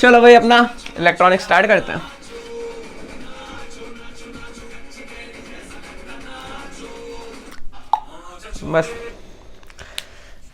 चलो भाई अपना इलेक्ट्रॉनिक स्टार्ट करते हैं। बस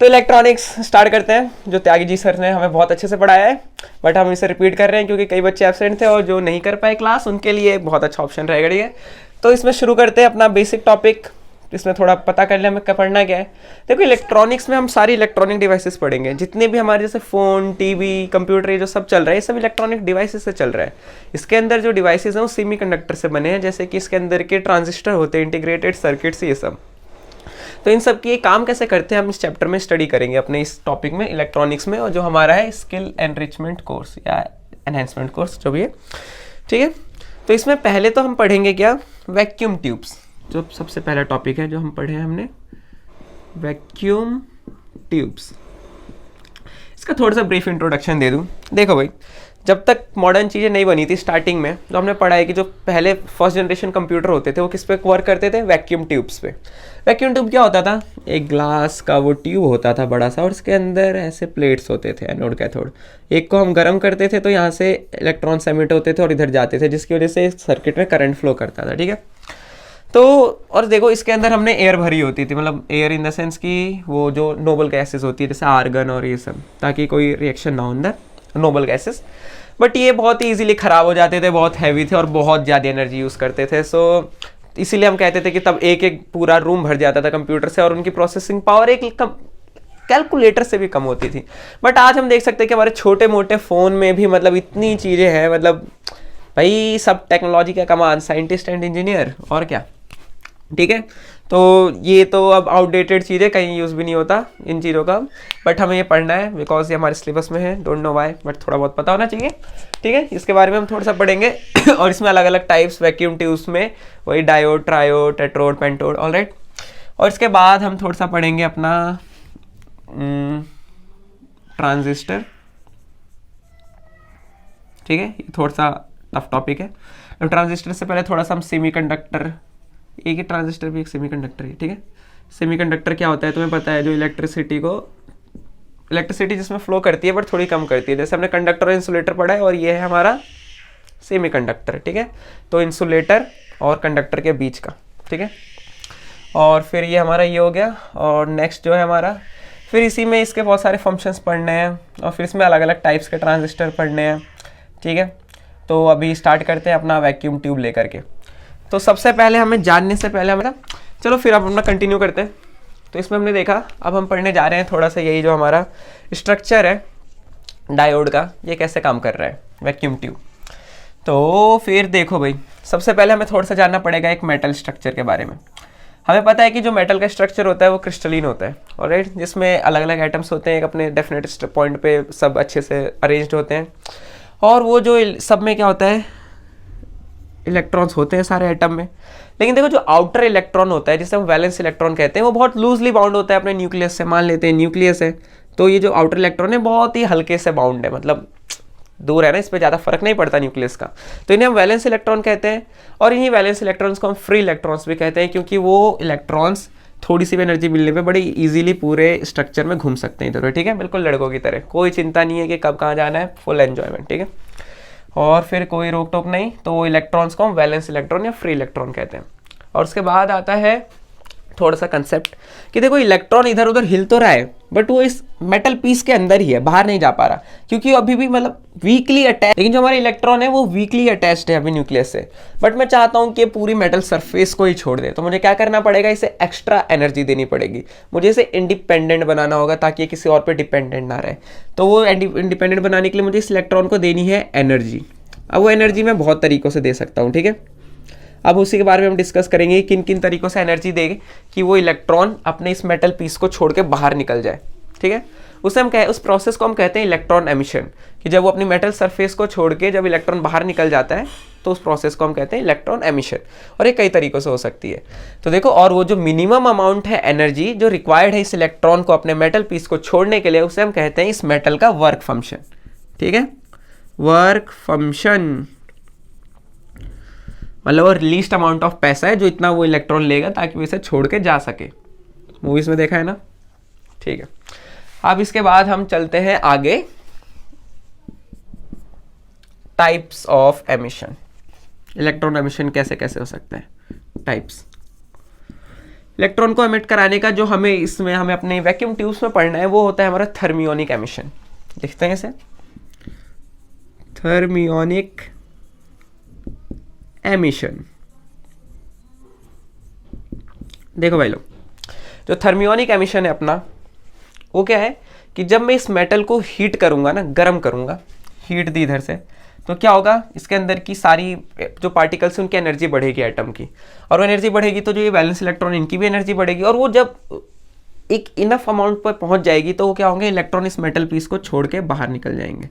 तो इलेक्ट्रॉनिक्स स्टार्ट करते हैं, जो त्यागी जी सर ने हमें बहुत अच्छे से पढ़ाया है, बट हम इसे रिपीट कर रहे हैं क्योंकि कई बच्चे एब्सेंट थे और जो नहीं कर पाए क्लास उनके लिए बहुत अच्छा ऑप्शन रहेगा। ठीक है, तो इसमें शुरू करते हैं अपना बेसिक टॉपिक। इसमें थोड़ा पता कर लिया हमें पढ़ना क्या है। देखो इलेक्ट्रॉनिक्स में हम सारी इलेक्ट्रॉनिक डिवाइसेस पढ़ेंगे, जितने भी हमारे जैसे फ़ोन, टीवी, कंप्यूटर, ये जो सब चल रहा है ये सब इलेक्ट्रॉनिक डिवाइसेस से चल रहा है। इसके अंदर जो डिवाइसेस हैं वो सेमीकंडक्टर से बने हैं, जैसे कि इसके अंदर के ट्रांजिस्टर होते हैं, इंटीग्रेटेड सर्किट्स, ये सब। तो इन सब की काम कैसे करते हैं हम इस चैप्टर में स्टडी करेंगे अपने इस टॉपिक में इलेक्ट्रॉनिक्स में, और जो हमारा है स्किल एनरिचमेंट कोर्स या एनहेंसमेंट कोर्स जो भी है। ठीक है, तो इसमें पहले तो हम पढ़ेंगे क्या, वैक्यूम ट्यूब्स। जो सबसे पहला टॉपिक है जो हम पढ़े हमने, वैक्यूम ट्यूब्स। इसका थोड़ा सा ब्रीफ इंट्रोडक्शन दे दूं। देखो भाई, जब तक मॉडर्न चीज़ें नहीं बनी थी स्टार्टिंग में, तो हमने पढ़ा है कि जो पहले फर्स्ट जनरेशन कंप्यूटर होते थे वो किस पे वर्क करते थे, वैक्यूम ट्यूब्स पे। वैक्यूम ट्यूब क्या होता था, एक ग्लास का वो ट्यूब होता था बड़ा सा, और उसके अंदर ऐसे प्लेट्स होते थे, एनोड कैथोड। एक को हम गर्म करते थे तो यहाँ से इलेक्ट्रॉन्स एमिट होते थे और इधर जाते थे, जिसकी वजह से सर्किट में करंट फ्लो करता था। ठीक है, तो और देखो इसके अंदर हमने एयर भरी होती थी, मतलब एयर इन द सेंस कि वो जो नोबल गैसेस होती है जैसे आर्गन और ये सब, ताकि कोई रिएक्शन ना हो अंदर, नोबल गैसेस। बट ये बहुत ही ईजिली ख़राब हो जाते थे, बहुत हैवी थे और बहुत ज़्यादा एनर्जी यूज़ करते थे। सो इसीलिए हम कहते थे कि तब एक एक पूरा रूम भर जाता था कंप्यूटर से, और उनकी प्रोसेसिंग पावर एक कैलकुलेटर से भी कम होती थी। बट आज हम देख सकते हैं कि हमारे छोटे मोटे फ़ोन में भी मतलब इतनी चीज़ें हैं, मतलब भाई सब टेक्नोलॉजी का कमाल, साइंटिस्ट एंड इंजीनियर, और क्या। ठीक है, तो ये तो अब आउटडेटेड चीज़ें, कहीं यूज़ भी नहीं होता इन चीज़ों का, बट हमें ये पढ़ना है बिकॉज ये हमारे सिलेबस में है। डोंट नो वाई, बट थोड़ा बहुत पता होना चाहिए। ठीक है, इसके बारे में हम थोड़ा सा पढ़ेंगे और इसमें अलग अलग टाइप्स वैक्यूम ट्यूब्स में, वही diode, triode, tetrode, pentode, alright. और इसके बाद हम थोड़ा सा पढ़ेंगे अपना ट्रांजिस्टर। ठीक है, ये थोड़ा सा टफ टॉपिक है। अब ट्रांजिस्टर से पहले थोड़ा सा हम सेमीकंडक्टर, एक ही ट्रांजिस्टर भी एक सेमीकंडक्टर है। ठीक है, सेमीकंडक्टर क्या होता है तुम्हें पता है, जो इलेक्ट्रिसिटी जिसमें फ्लो करती है बट थोड़ी कम करती है। जैसे हमने कंडक्टर और इंसुलेटर पढ़ा है, और ये है हमारा सेमीकंडक्टर। ठीक है, तो इंसुलेटर और कंडक्टर के बीच का। ठीक है, और फिर ये हमारा ये हो गया, और नेक्स्ट जो है हमारा, फिर इसी में इसके बहुत सारे फंक्शंस पढ़ने हैं, और फिर इसमें अलग अलग टाइप्स के ट्रांजिस्टर पढ़ने हैं। ठीक है, तो अभी स्टार्ट करते हैं अपना वैक्यूम ट्यूब लेकर के। तो सबसे पहले हमें जानने से पहले हमारा, चलो फिर अब अपना कंटिन्यू करते हैं। तो इसमें हमने देखा, अब हम पढ़ने जा रहे हैं थोड़ा सा यही जो हमारा स्ट्रक्चर है डायोड का, ये कैसे काम कर रहा है वैक्यूम ट्यूब। तो फिर देखो भाई, सबसे पहले हमें थोड़ा सा जानना पड़ेगा एक मेटल स्ट्रक्चर के बारे में। हमें पता है कि जो मेटल का स्ट्रक्चर होता है वो क्रिस्टलीन होता है, ऑलराइट, जिसमें अलग अलग एटम्स होते हैं, एक अपने डेफिनेट पॉइंट पे सब अच्छे से अरेंज्ड होते हैं। और वो जो सब में क्या होता है, इलेक्ट्रॉन्स होते हैं सारे एटम में। लेकिन देखो जो आउटर इलेक्ट्रॉन होता है, जिसे हम वैलेंस इलेक्ट्रॉन कहते हैं, वो बहुत लूजली बाउंड होता है अपने न्यूक्लियस से। मान लेते हैं न्यूक्लियस है, तो ये जो आउटर इलेक्ट्रॉन है बहुत ही हल्के से बाउंड है, मतलब दूर है ना, इस पर ज़्यादा फर्क नहीं पड़ता न्यूक्लियस का। तो इन्हें हम वैलेंस इलेक्ट्रॉन कहते हैं, और इन्हीं वैलेंस इलेक्ट्रॉन्स को हम फ्री इलेक्ट्रॉन्स भी कहते हैं, क्योंकि वो इलेक्ट्रॉन्स थोड़ी सी भी एनर्जी मिलने पे बड़ी इजीली पूरे स्ट्रक्चर में घूम सकते हैं इधर। ठीक है, बिल्कुल लड़कों की तरह, कोई चिंता नहीं है कि कब कहाँ जाना है, फुल एन्जॉयमेंट। ठीक है, और फिर कोई रोक टोक नहीं। तो वो इलेक्ट्रॉन्स को हम वैलेंस इलेक्ट्रॉन या फ्री इलेक्ट्रॉन कहते हैं। और उसके बाद आता है थोड़ा सा कंसेप्ट कि देखो इलेक्ट्रॉन इधर उधर हिल तो रहा है, बट वो इस मेटल पीस के अंदर ही है, बाहर नहीं जा पा रहा, क्योंकि अभी भी मतलब वीकली अटैच। लेकिन जो हमारा इलेक्ट्रॉन है वो वीकली अटैच्ड है अभी न्यूक्लियस से। बट मैं चाहता हूँ कि पूरी मेटल सरफेस को ही छोड़ दे, तो मुझे क्या करना पड़ेगा, इसे एक्स्ट्रा एनर्जी देनी पड़ेगी, मुझे इसे इंडिपेंडेंट बनाना होगा ताकि ये किसी और पे डिपेंडेंट ना रहे। तो वो इंडिपेंडेंट बनाने के लिए मुझे इस इलेक्ट्रॉन को देनी है एनर्जी। अब वो एनर्जी मैं बहुत तरीक़ों से दे सकता हूँ। ठीक है, अब उसी के बारे में हम डिस्कस करेंगे किन किन तरीक़ों से एनर्जी देगी कि वो इलेक्ट्रॉन अपने इस मेटल पीस को छोड़ के बाहर निकल जाए। ठीक है, उसे हम उस प्रोसेस को हम कहते हैं इलेक्ट्रॉन एमिशन, कि जब वो अपनी मेटल सरफेस को छोड़ के जब इलेक्ट्रॉन बाहर निकल जाता है तो उस प्रोसेस को हम कहते हैं इलेक्ट्रॉन एमिशन। और ये कई तरीक़ों से हो सकती है। तो देखो, और वो जो मिनिमम अमाउंट है एनर्जी जो रिक्वायर्ड है इस इलेक्ट्रॉन को अपने मेटल पीस को छोड़ने के लिए, उसे हम कहते हैं इस मेटल का वर्क फंक्शन। ठीक है, वर्क फंक्शन मतलब वो लीस्ट अमाउंट ऑफ पैसा है जो इतना वो इलेक्ट्रॉन लेगा ताकि वो इसे छोड़ के जा सके। मूवीज में देखा है ना। ठीक है, अब इसके बाद हम चलते हैं आगे। Types of emission, electron emission कैसे कैसे हो सकते हैं, टाइप्स। इलेक्ट्रॉन को एमिट कराने का जो हमें अपने वैक्यूम ट्यूब्स में पढ़ना है वो होता है हमारा थर्मियोनिक एमिशन। लिखते हैं इसे, थर्मियोनिक एमिशन। देखो भाई लोग, जो थर्मियोनिक एमिशन है अपना, वो क्या है कि जब मैं इस मेटल को हीट करूंगा ना, गर्म करूंगा, हीट दी इधर से, तो क्या होगा, इसके अंदर की सारी जो पार्टिकल्स हैं उनकी एनर्जी बढ़ेगी एटम की, और वो एनर्जी बढ़ेगी तो जो ये वैलेंस इलेक्ट्रॉन इनकी भी एनर्जी बढ़ेगी, और वो जब एक इनफ अमाउंट पर पहुंच जाएगी तो वो क्या होंगे, इलेक्ट्रॉन इस मेटल पीस को छोड़ के बाहर निकल जाएंगे।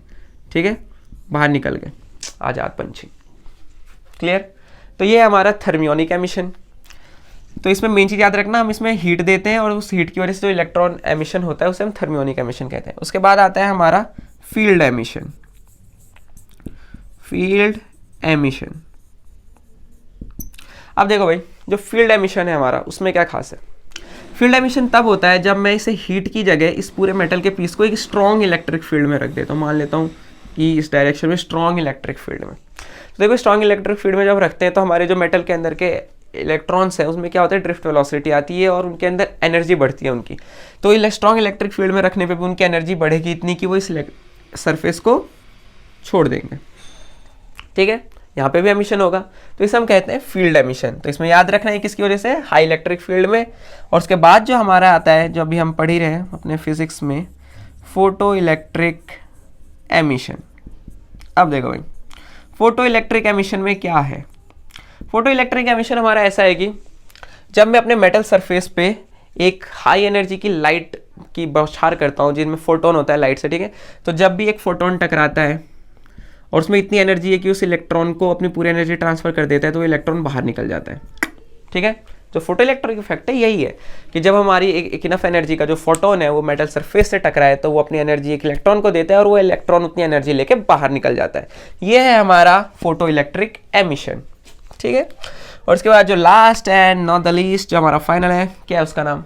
ठीक है, बाहर निकल गए, आजाद पंछी। क्लियर। तो ये है हमारा थर्मियोनिक एमिशन। तो इसमें मेन चीज याद रखना, हम इसमें हीट देते हैं और उस हीट की वजह से जो इलेक्ट्रॉन एमिशन होता है उसे हम थर्मियोनिक एमिशन कहते हैं। उसके बाद आता है हमारा फील्ड एमिशन। फील्ड एमिशन, अब देखो भाई, जो फील्ड एमिशन है हमारा, उसमें क्या खास है। फील्ड एमिशन तब होता है जब मैं इसे हीट की जगह इस पूरे मेटल के पीस को एक स्ट्रॉन्ग इलेक्ट्रिक फील्ड में रख देता हूँ। मान लेता हूँ कि इस डायरेक्शन में स्ट्रॉन्ग इलेक्ट्रिक फील्ड में, तो देखो स्ट्रॉन्ग इलेक्ट्रिक फील्ड में जब रखते हैं तो हमारे जो मेटल के अंदर के इलेक्ट्रॉन्स हैं उसमें क्या होता है, ड्रिफ्ट वेलोसिटी आती है और उनके अंदर एनर्जी बढ़ती है उनकी। तो स्ट्रॉन्ग इलेक्ट्रिक फील्ड में रखने पे भी उनकी एनर्जी बढ़ेगी इतनी कि वो इस सरफेस को छोड़ देंगे। ठीक है, यहाँ पे भी एमिशन होगा, तो इसे हम कहते हैं फील्ड एमिशन। तो इसमें याद रखना है किसकी वजह से, हाई इलेक्ट्रिक फील्ड में। और उसके बाद जो हमारा आता है, जो अभी हम पढ़ ही रहे हैं अपने फिजिक्स में, फोटो इलेक्ट्रिक एमिशन। अब देखो भाई, फोटो इलेक्ट्रिक एमिशन में क्या है। फोटो इलेक्ट्रिक एमिशन हमारा ऐसा है कि जब मैं अपने मेटल सरफेस पे एक हाई एनर्जी की लाइट की बौछार करता हूँ, जिनमें फोटोन होता है लाइट से, ठीक है, तो जब भी एक फोटोन टकराता है और उसमें इतनी एनर्जी है कि उस इलेक्ट्रॉन को अपनी पूरी एनर्जी ट्रांसफर कर देता है, तो वो इलेक्ट्रॉन बाहर निकल जाता है। ठीक है, जो फोटो इलेक्ट्रिक इफेक्ट है यही है कि जब हमारी एक इनफ एनर्जी का जो फोटोन है वो मेटल सरफेस से टकराए तो वो अपनी एनर्जी एक इलेक्ट्रॉन को देता है और वो इलेक्ट्रॉन उतनी एनर्जी लेके बाहर निकल जाता है। ये है हमारा फोटो इलेक्ट्रिक एमिशन। ठीक है, और उसके बाद जो last and not the least, जो हमारा फाइनल है, क्या है उसका नाम,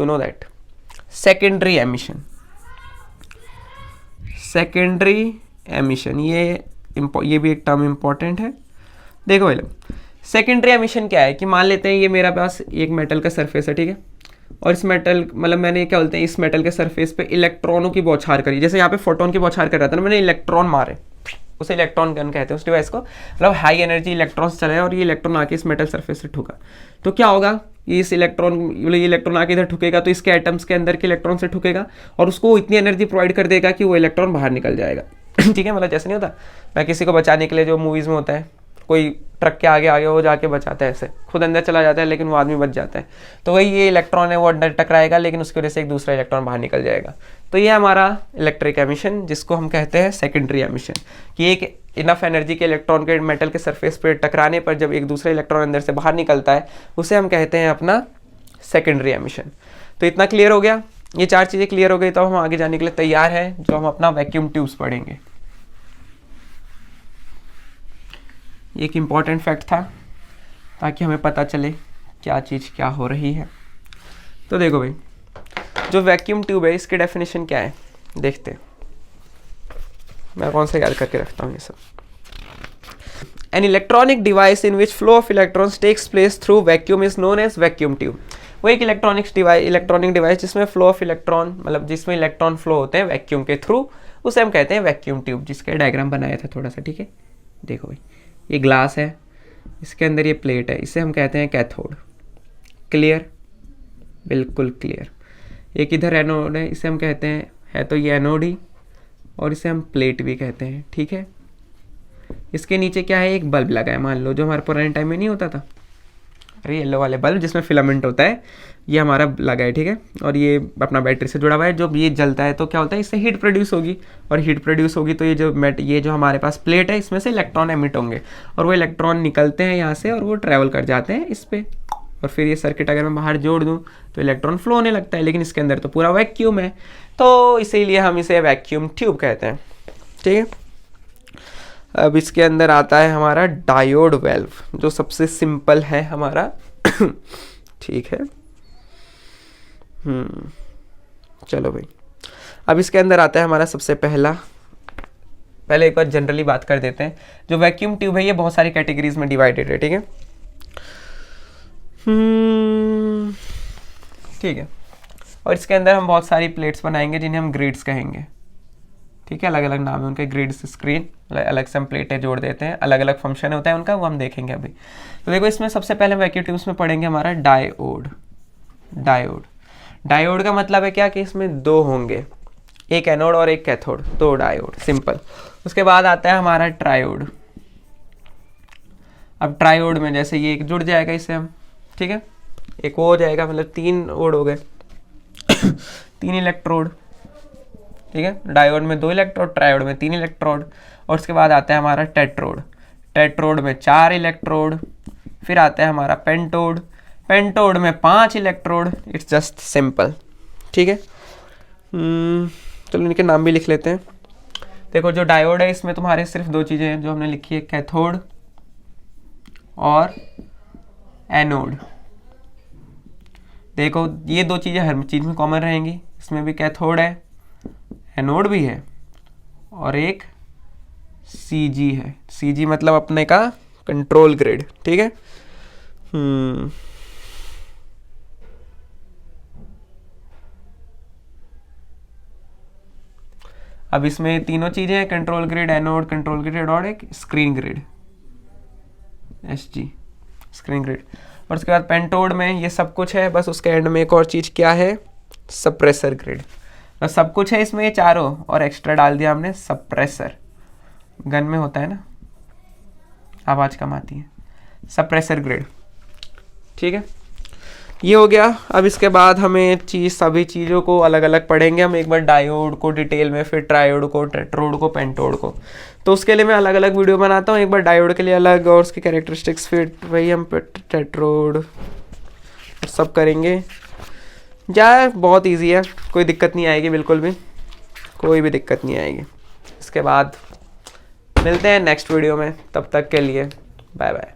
you know that, secondary emission. Secondary emission, ये भी एक टर्म इंपॉर्टेंट है। देखो भाई, सेकेंडरी एमिशन क्या है कि मान लेते हैं ये मेरा पास एक मेटल का सरफेस है, ठीक है, और इस मेटल, मतलब मैंने क्या बोलते हैं, इस मेटल के सरफेस पे इलेक्ट्रॉनों की बौछार करी, जैसे यहाँ पे फोटोन की बौछार कर रहा था ना, मैंने इलेक्ट्रॉन मारे, उसे इलेक्ट्रॉन गन कहते हैं उस डिवाइस को। मतलब हाई एनर्जी इलेक्ट्रॉन्स चले और ये इलेक्ट्रॉन आके इस मेटल सरफेस से ठुका, तो क्या होगा, ये इलेक्ट्रॉन आके इधर ठुकेगा तो इसके एटम्स के अंदर के इलेक्ट्रॉन से ठुकेगा और उसको इतनी एनर्जी प्रोवाइड कर देगा कि वो इलेक्ट्रॉन बाहर निकल जाएगा। ठीक है, मतलब जैसे नहीं होता, मैं किसी को बचाने के लिए जो मूवीज़ में होता है, कोई ट्रक के आगे आगे वो जाके बचाता है, ऐसे खुद अंदर चला जाता है लेकिन वो आदमी बच जाता है, तो वही ये इलेक्ट्रॉन है वो अंदर टकराएगा लेकिन उसकी वजह से एक दूसरा इलेक्ट्रॉन बाहर निकल जाएगा। तो ये हमारा इलेक्ट्रिक एमिशन, जिसको हम कहते हैं सेकेंडरी एमिशन, कि एक इनफ एनर्जी के इलेक्ट्रॉन के मेटल के सरफेस पे टकराने पर जब एक दूसरा इलेक्ट्रॉन अंदर से बाहर निकलता है उसे हम कहते हैं अपना सेकेंडरी एमिशन। तो इतना क्लियर हो गया, ये चार चीज़ें क्लियर हो गई तो हम आगे जाने के लिए तैयार हैं, जो हम अपना वैक्यूम ट्यूब्स पढ़ेंगे। एक इम्पॉर्टेंट फैक्ट था ताकि हमें पता चले क्या चीज़ क्या हो रही है। तो देखो भाई, जो वैक्यूम ट्यूब है इसकी डेफिनेशन क्या है देखते हैं, मैं कौन सा याद करके रखता हूँ ये सब। An electronic device in which flow of electrons takes place through vacuum is known as vacuum tube. वो एक इलेक्ट्रॉनिक डिवाइस जिसमें फ्लो ऑफ इलेक्ट्रॉन, मतलब जिसमें इलेक्ट्रॉन फ्लो होते हैं वैक्यूम के थ्रू, उसे हम कहते हैं वैक्यूम ट्यूब, जिसका डायग्राम बनाया था थोड़ा सा। ठीक है, देखो भाई, ये ग्लास है, इसके अंदर ये प्लेट है, इसे हम कहते हैं कैथोड। क्लियर, बिल्कुल क्लियर। एक इधर एनोड है, इसे हम कहते हैं, है तो ये एनोड ही, और इसे हम प्लेट भी कहते हैं। ठीक है, इसके नीचे क्या है, एक बल्ब लगा है, मान लो जो हमारे पुराने टाइम में नहीं होता था, अरे येलो वाले बल्ब जिसमें फिलामेंट होता है, ये हमारा लगा है। ठीक है, और ये अपना बैटरी से जुड़ा हुआ है, जो ये जलता है तो क्या होता है, इससे हीट प्रोड्यूस होगी, और हीट प्रोड्यूस होगी तो ये जो हमारे पास प्लेट है इसमें से इलेक्ट्रॉन एमिट होंगे, और वो इलेक्ट्रॉन निकलते हैं यहाँ से और वो ट्रैवल कर जाते हैं इस पे, और फिर ये सर्किट अगर मैं बाहर जोड़ दूँ तो इलेक्ट्रॉन फ्लो होने लगता है, लेकिन इसके अंदर तो पूरा वैक्यूम है, तो इसीलिए हम इसे वैक्यूम ट्यूब कहते हैं। ठीक है, अब इसके अंदर आता है हमारा डायोड वेल्व, जो सबसे सिंपल है हमारा। ठीक है, चलो भाई, अब इसके अंदर आता है हमारा सबसे पहला पहले एक बार जनरली बात कर देते हैं। जो वैक्यूम ट्यूब है ये बहुत सारी कैटेगरीज में डिवाइडेड है, ठीक है। ठीक है, और इसके अंदर हम बहुत सारी प्लेट्स बनाएंगे जिन्हें हम ग्रिड्स कहेंगे, ठीक है। अलग अलग नाम है उनके, ग्रिड्स, स्क्रीन, अलग से हम प्लेटें जोड़ देते हैं, अलग अलग फंक्शन होता है उनका, वो हम देखेंगे अभी। तो देखो इसमें सबसे पहले वैक्यूम ट्यूब्स में पढ़ेंगे हमारा डायोड। डायोड का मतलब है क्या कि इसमें दो होंगे, एक एनोड और एक कैथोड, दो डायोड, सिंपल। उसके बाद आता है हमारा ट्रायोड। अब ट्रायोड में जैसे ये एक जुड़ जाएगा इससे हम, ठीक है, एक वो हो जाएगा, मतलब 3 ओड हो गए 3 इलेक्ट्रोड, ठीक है। डायोड में 2 इलेक्ट्रोड, ट्रायोड में 3 इलेक्ट्रोड। और उसके बाद आता है हमारा टेट्रोड। टेट्रोड में 4 इलेक्ट्रोड। फिर आता है हमारा पेंटोड। पेंटोड में 5 इलेक्ट्रोड। इट्स जस्ट सिंपल, ठीक है। चलो इनके नाम भी लिख लेते हैं। देखो जो डायोड है इसमें तुम्हारे सिर्फ 2 चीज़ें हैं जो हमने लिखी है, कैथोड और एनोड। देखो ये 2 चीज़ें हर चीज़ में कॉमन रहेंगी, इसमें भी कैथोड है, एनोड भी है, और एक सीजी है। सीजी मतलब अपने का कंट्रोल ग्रिड, ठीक है। अब इसमें तीनों चीजें हैं, control grid, anode, control grid और एक screen grid, SG, screen grid. और उसके बाद पेंटोड में ये सब कुछ है, बस उसके एंड में एक और चीज क्या है, सप्रेसर ग्रिड। बस सब कुछ है इसमें ये चारों, और एक्स्ट्रा डाल दिया हमने सप्रेसर। गन में होता है ना, आवाज कम आती है, सप्रेसर ग्रिड, ठीक है। ये हो गया। अब इसके बाद हमें सभी चीज़ों को अलग अलग पढ़ेंगे हम, एक बार डायोड को डिटेल में, फिर ट्रायोड को, टेट्रोड को, पेंटोड को। तो उसके लिए मैं अलग अलग वीडियो बनाता हूँ, एक बार डायोड के लिए अलग और उसकी कैरेक्टरिस्टिक्स, फिर वही हम टेट्रोड सब करेंगे। यार बहुत इजी है, कोई दिक्कत नहीं आएगी, बिल्कुल भी कोई भी दिक्कत नहीं आएगी। इसके बाद मिलते हैं नेक्स्ट वीडियो में, तब तक के लिए बाय बाय।